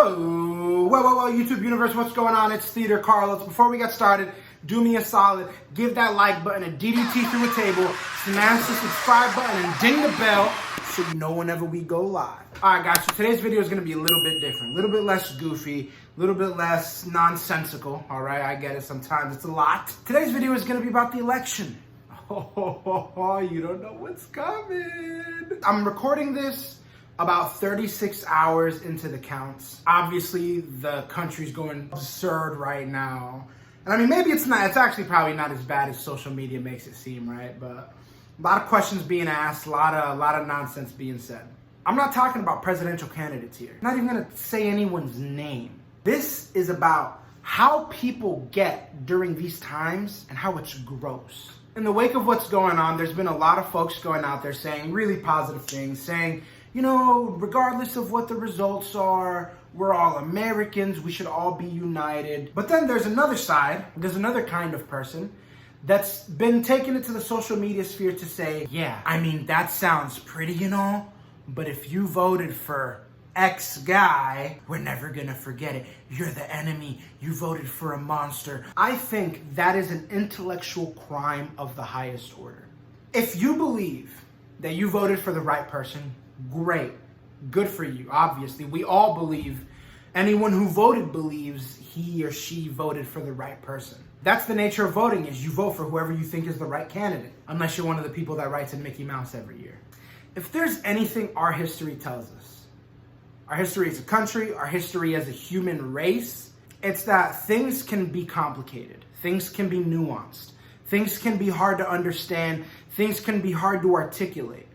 Well, YouTube universe, what's going on? It's Theater Carlos. Before we get started, do me a solid. Give that like button a DDT through a table, smash the subscribe button, and ding the bell so you know whenever we go live. Alright guys, so today's video is going to be a little bit different. A little bit less goofy, a little bit less nonsensical. Alright, I get it. Sometimes it's a lot. Today's video is going to be about the election. Oh, you don't know what's coming. I'm recording this about 36 hours into the counts. Obviously, the country's going absurd right now. And I mean, maybe it's not, it's actually probably not as bad as social media makes it seem, right? But a lot of questions being asked, a lot of nonsense being said. I'm not talking about presidential candidates here. I'm not even gonna say anyone's name. This is about how people get during these times and how it's gross. In the wake of what's going on, there's been a lot of folks going out there saying really positive things, saying, you know, regardless of what the results are, we're all Americans, we should all be united. But then there's another side, there's another kind of person that's been taking it to the social media sphere to say, yeah, I mean, that sounds pretty and all, but if you voted for X guy, we're never gonna forget it. You're the enemy, you voted for a monster. I think that is an intellectual crime of the highest order. If you believe that you voted for the right person, great, good for you. Obviously, we all believe, anyone who voted believes he or she voted for the right person. That's the nature of voting, is you vote for whoever you think is the right candidate, unless you're one of the people that writes in Mickey Mouse every year. If there's anything our history tells us, our history as a country, our history as a human race, it's that things can be complicated, things can be nuanced, things can be hard to understand, things can be hard to articulate.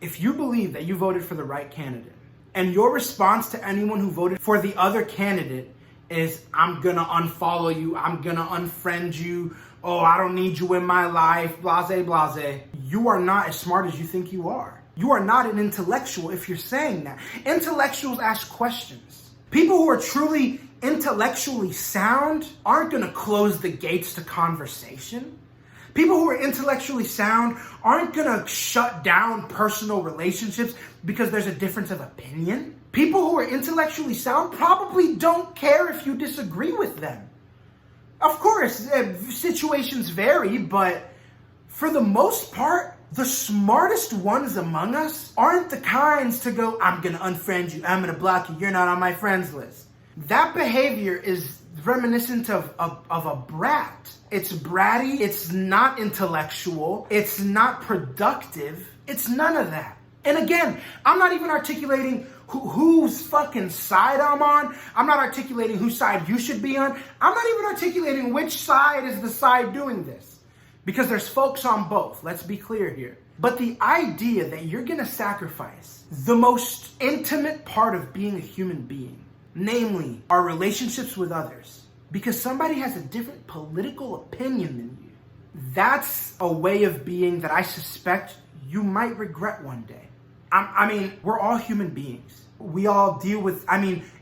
If you believe that you voted for the right candidate, and your response to anyone who voted for the other candidate is, I'm gonna unfollow you, I'm gonna unfriend you, oh, I don't need you in my life, blase, blase, you are not as smart as you think you are. You are not an intellectual if you're saying that. Intellectuals ask questions. People who are truly intellectually sound aren't gonna close the gates to conversation. People who are intellectually sound aren't gonna shut down personal relationships because there's a difference of opinion. People who are intellectually sound probably don't care if you disagree with them. Of course, situations vary, but for the most part, the smartest ones among us aren't the kinds to go, I'm gonna unfriend you, I'm gonna block you, you're not on my friends list. That behavior is reminiscent of a brat. It's bratty, it's not intellectual, it's not productive, it's none of that. And again, I'm not even articulating whose fucking side I'm on. I'm not articulating whose side you should be on. I'm not even articulating which side is the side doing this. Because there's folks on both, let's be clear here. But the idea that you're gonna sacrifice the most intimate part of being a human being, namely our relationships with others, because somebody has a different political opinion than you, that's a way of being that I suspect you might regret one day. I mean, we're all human beings. We all deal with,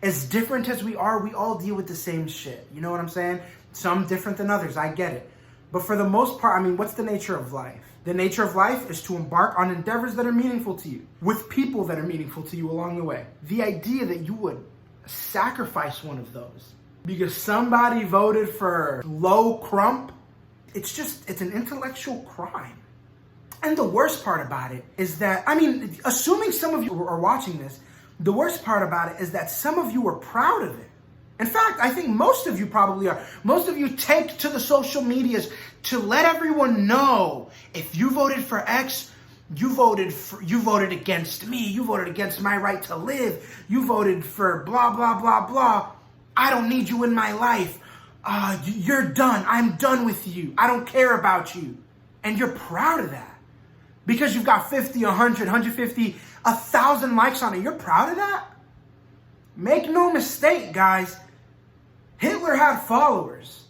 as different as we all deal with the same shit. You know what I'm saying? Some different than others, I get it. But for the most part, what's the nature of life? The nature of life is to embark on endeavors that are meaningful to you, with people that are meaningful to you along the way. The idea that you would sacrifice one of those because somebody voted for low crump, it's an intellectual crime. And the worst part about it is that, assuming some of you are watching this, the worst part about it is that some of you are proud of it. In fact, I think most of you probably are. Most of you take to the social medias to let everyone know, if you voted for X, you voted against me, you voted against my right to live, you voted for blah, blah, blah, blah. I don't need you in my life. You're done. I'm done with you. I don't care about you. And you're proud of that. Because you've got 50, 100, 150, 1,000 likes on it. You're proud of that? Make no mistake, guys. Hitler had followers.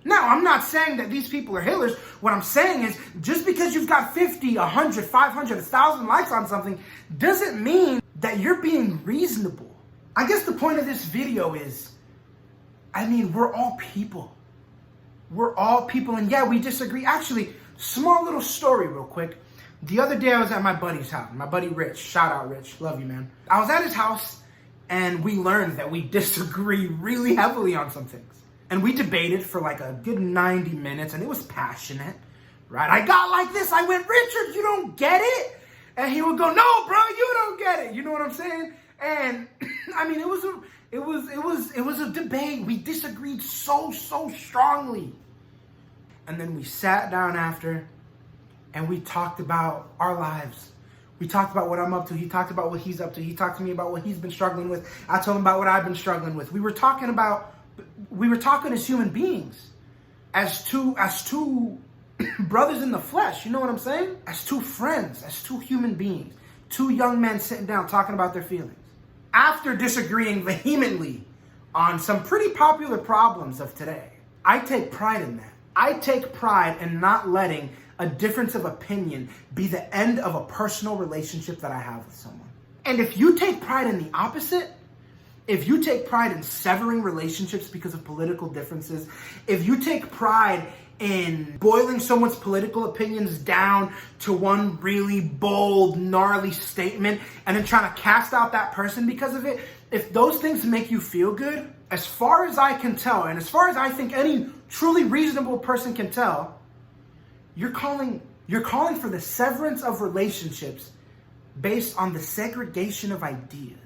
Now, I'm not saying that these people are Hitlers. What I'm saying is, just because you've got 50, 100, 500, 1,000 likes on something, doesn't mean that you're being reasonable. I guess the point of this video is, we're all people. We're all people, and yeah, we disagree. Actually, small little story real quick. The other day I was at my buddy's house, my buddy Rich. Shout out Rich, love you, man. I was at his house, And we learned that we disagree really heavily on some things. And we debated for like a good 90 minutes, and it was passionate, right? I got like this. I went, Richard, you don't get it? And he would go, no, bro, you don't get it. You know what I'm saying? And I mean, it was a debate. We disagreed so strongly. And then we sat down after, and we talked about our lives. We talked about what I'm up to. He talked about what he's up to. He talked to me about what he's been struggling with. I told him about what I've been struggling with. We were talking as human beings, as two brothers in the flesh. You know what I'm saying? As two friends, as two human beings, two young men sitting down talking about their feelings. After disagreeing vehemently on some pretty popular problems of today, I take pride in that. I take pride in not letting a difference of opinion be the end of a personal relationship that I have with someone. And if you take pride in the opposite, if you take pride in severing relationships because of political differences, if you take pride in boiling someone's political opinions down to one really bold, gnarly statement and then trying to cast out that person because of it, if those things make you feel good, as far as I can tell, and as far as I think any truly reasonable person can tell, you're calling for the severance of relationships based on the segregation of ideas.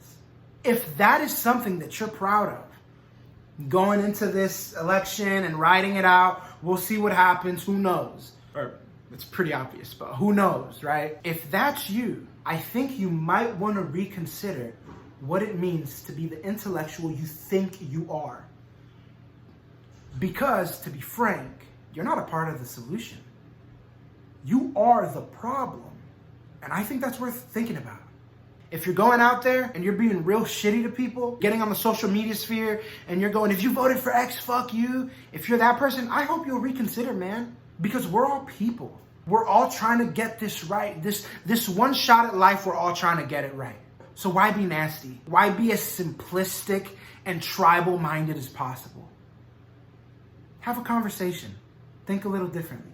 If that is something that you're proud of, going into this election and writing it out, we'll see what happens, who knows? Or it's pretty obvious, but who knows, right? If that's you, I think you might want to reconsider what it means to be the intellectual you think you are. Because, to be frank, you're not a part of the solution. You are the problem. And I think that's worth thinking about. If you're going out there and you're being real shitty to people, getting on the social media sphere, and you're going, if you voted for X, fuck you. If you're that person, I hope you'll reconsider, man. Because we're all people. We're all trying to get this right. This one shot at life, we're all trying to get it right. So why be nasty? Why be as simplistic and tribal-minded as possible? Have a conversation. Think a little differently.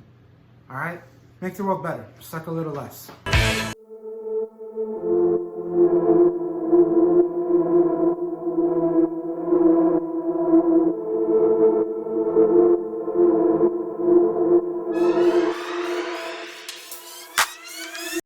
All right? Make the world better. Suck a little less.